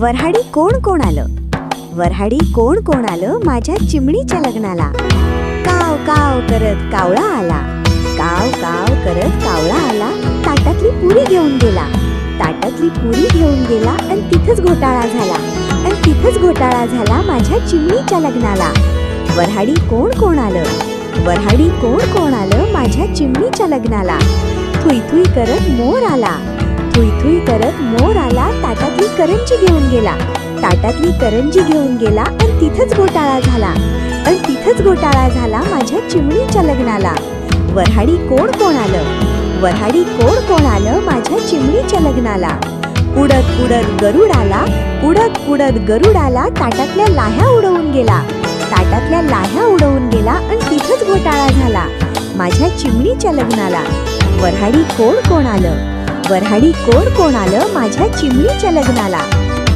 वऱ्हाडी कोण कोण आलं? वऱ्हाडी कोण कोण आलं माझ्या चिमणीच्या लग्नाला? काव काव करत कावळा आला, काव काव करत कावळा आला. ताटातली पुरी घेऊन गेला, ताटातली पुरी घेऊन गेला आणि तिथंच घोटाळा झाला, आणि तिथंच घोटाळा झाला माझ्या चिमणीच्या लग्नाला. वऱ्हाडी कोण कोण आलं? वऱ्हाडी कोण कोण आलं माझ्या चिमणीच्या लग्नाला? थुई थुई करत मोर आला, थुई थुई करत मोर आला. ताटातली करंजी घेऊन गेला, ताटातली करंजी घेऊन गेला आणि तिथंच घोटाळा झाला, आणि तिथंच घोटाळा झाला माझ्या चिमणीच्या लग्नाला. वऱ्हाडी कोण कोण आलं? वऱ्हाडी कोण कोण आलं माझ्या चिमणीच्या लग्नाला? उडत उडत गरुड आला, उडत उडत गरुड आला. ताटातल्या लाह्या उडवून गेला, ताटातल्या लाह्या उडवून गेला आणि तिथंच घोटाळा झाला माझ्या चिमणीच्या लग्नाला. वऱ्हाडी कोण कोण आलं? वऱ्हाडी कोण कोण आलं माझ्या चिमणीच्या लग्नाला?